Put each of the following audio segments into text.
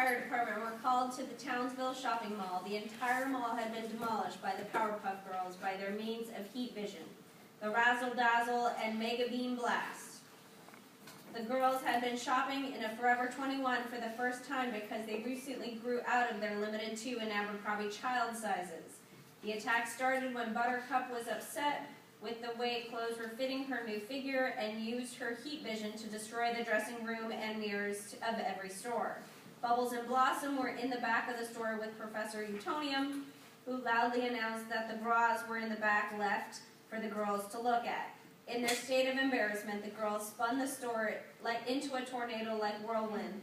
Fire Department were called to the Townsville shopping mall. The entire mall had been demolished by the Powerpuff Girls by their means of heat vision, the Razzle Dazzle, and Mega Beam Blast. The girls had been shopping in a Forever 21 for the first time because they recently grew out of their limited 2 and Abercrombie child sizes. The attack started when Buttercup was upset with the way clothes were fitting her new figure and used her heat vision to destroy the dressing room and mirrors of every store. Bubbles and Blossom were in the back of the store with Professor Utonium, who loudly announced that the bras were in the back left for the girls to look at. In their state of embarrassment, the girls spun the store into a tornado like whirlwind.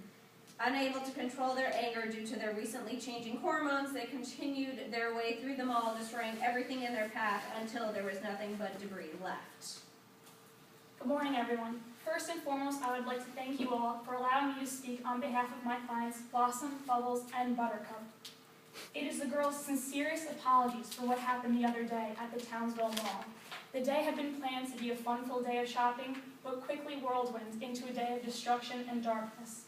Unable to control their anger due to their recently changing hormones, they continued their way through the mall, destroying everything in their path until there was nothing but debris left. Good morning, everyone. First and foremost, I would like to thank you all for allowing me to speak on behalf of my clients, Blossom, Bubbles, and Buttercup. It is the girls' sincerest apologies for what happened the other day at the Townsville Mall. The day had been planned to be a fun-filled day of shopping, but quickly whirlwinds into a day of destruction and darkness.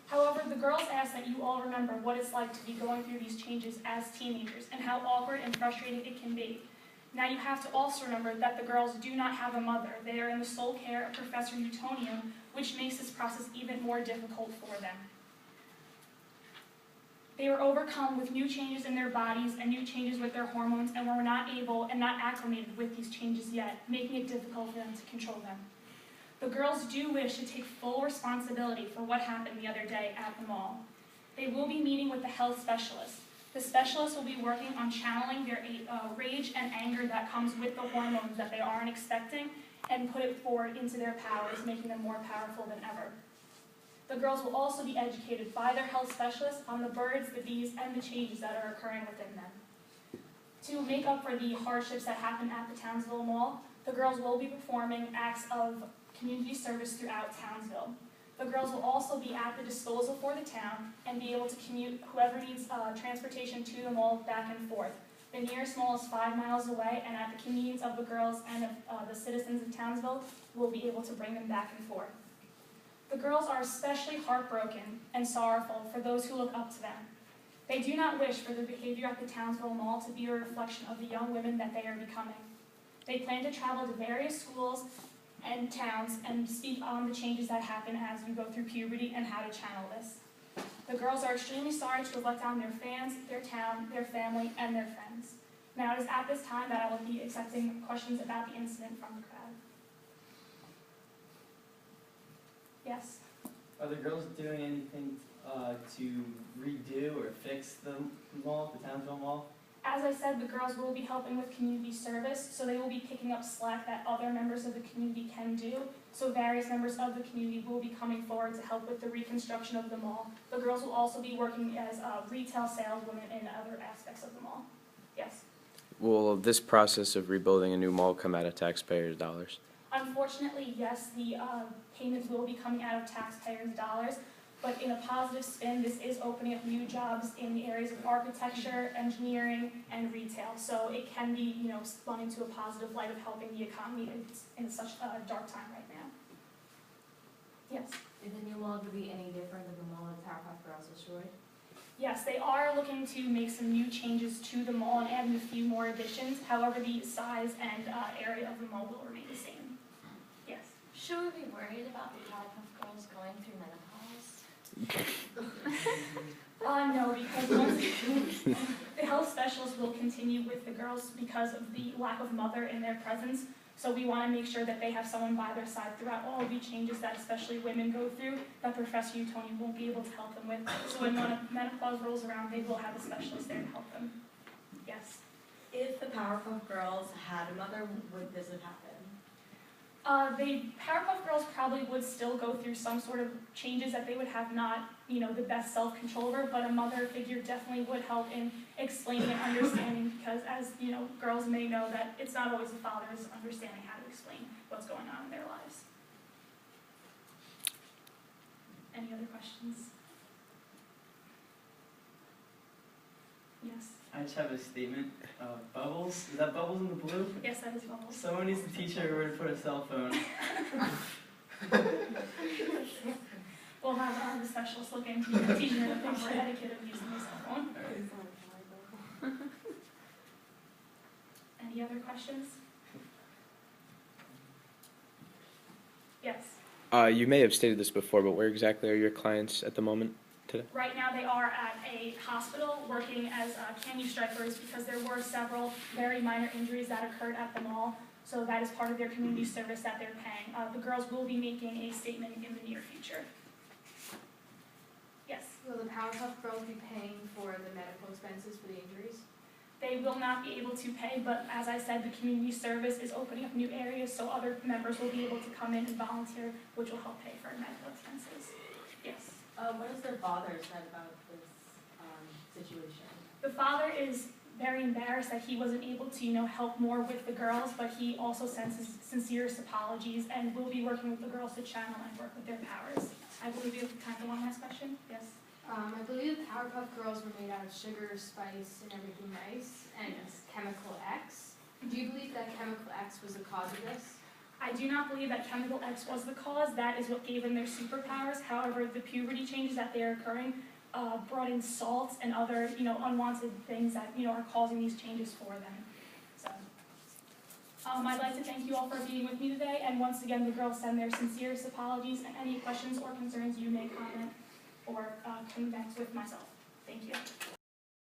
However, the girls ask that you all remember what it's like to be going through these changes as teenagers and how awkward and frustrating it can be. Now you have to also remember that the girls do not have a mother. They are in the sole care of Professor Utonium, which makes this process even more difficult for them. They were overcome with new changes in their bodies and new changes with their hormones and were not able and not acclimated with these changes yet, making it difficult for them to control them. The girls do wish to take full responsibility for what happened the other day at the mall. They will be meeting with the health specialist. The specialist will be working on channeling their rage and anger that comes with the hormones that they aren't expecting and put it forward into their powers, making them more powerful than ever. The girls will also be educated by their health specialists on the birds, the bees, and the changes that are occurring within them. To make up for the hardships that happen at the Townsville Mall, the girls will be performing acts of community service throughout Townsville. The girls will also be at the disposal for the town and be able to commute whoever needs transportation to the mall back and forth. The nearest mall is 5 miles away, and at the convenience of the girls and the citizens of Townsville, we'll be able to bring them back and forth. The girls are especially heartbroken and sorrowful for those who look up to them. They do not wish for the behavior at the Townsville Mall to be a reflection of the young women that they are becoming. They plan to travel to various schools and towns and speak on the changes that happen as you go through puberty and how to channel this. The girls are extremely sorry to have let down their fans, their town, their family, and their friends. Now it is at this time that I will be accepting questions about the incident from the crowd. Yes? Are the girls doing anything to redo or fix the mall, the Townsville Mall? As I said, the girls will be helping with community service, so they will be picking up slack that other members of the community can do. So various members of the community will be coming forward to help with the reconstruction of the mall. The girls will also be working as retail saleswomen in other aspects of the mall. Yes? Will this process of rebuilding a new mall come out of taxpayers' dollars? Unfortunately, yes, the payments will be coming out of taxpayers' dollars. But in a positive spin, this is opening up new jobs in the areas of architecture, engineering, and retail. So it can be, spun into a positive light of helping the economy in such a dark time right now. Yes? Is the new mall going to be any different than the mall that Powerpuff Girls destroyed? Yes, they are looking to make some new changes to the mall and adding a few more additions. However, the size and area of the mall will remain the same. Yes? Should we be worried about the Powerpuff Girls going through menopause? No, because the health specialists will continue with the girls because of the lack of mother in their presence. So we want to make sure that they have someone by their side throughout all of the changes that especially women go through that Professor Utonium won't be able to help them with. So when menopause rolls around, they will have a specialist there to help them. Yes? If the Powerpuff Girls had a mother, would this have happened? The Powerpuff Girls probably would still go through some sort of changes that they would have not, the best self-control over, but a mother figure definitely would help in explaining and understanding because as, girls may know that it's not always the father's understanding how to explain what's going on in their lives. Any other questions? Yes? I just have a statement. Bubbles? Is that Bubbles in the blue? Yes, that is Bubbles. Someone needs to teach her where to put a cell phone. We'll have the specialist look into teaching her the proper etiquette of using the cell phone. Any other questions? Yes. You may have stated this before, but where exactly are your clients at the moment today? Right now, they are at a hospital working as candy stripers because there were several very minor injuries that occurred at the mall. So that is part of their community service that they're paying. The girls will be making a statement in the near future. Yes. Will the Powerpuff Girls be paying for the medical expenses for the injuries? They will not be able to pay, but as I said, the community service is opening up new areas, so other members will be able to come in and volunteer, which will help pay for medical expenses. Yes. What has their father said about this situation? The father is very embarrassed that he wasn't able to, help more with the girls, but he also sends his sincerest apologies and will be working with the girls to channel and work with their powers. I believe we have time for one last question. Yes. I believe the Powerpuff Girls were made out of sugar, spice, and everything nice, and Chemical X. Do you believe that Chemical X was the cause of this? I do not believe that Chemical X was the cause. That is what gave them their superpowers. However, the puberty changes that they are occurring brought in salts and other, unwanted things that, are causing these changes for them. So, I'd like to thank you all for being with me today. And once again, the girls send their sincerest apologies, and any questions or concerns you may comment or connect with myself. Thank you.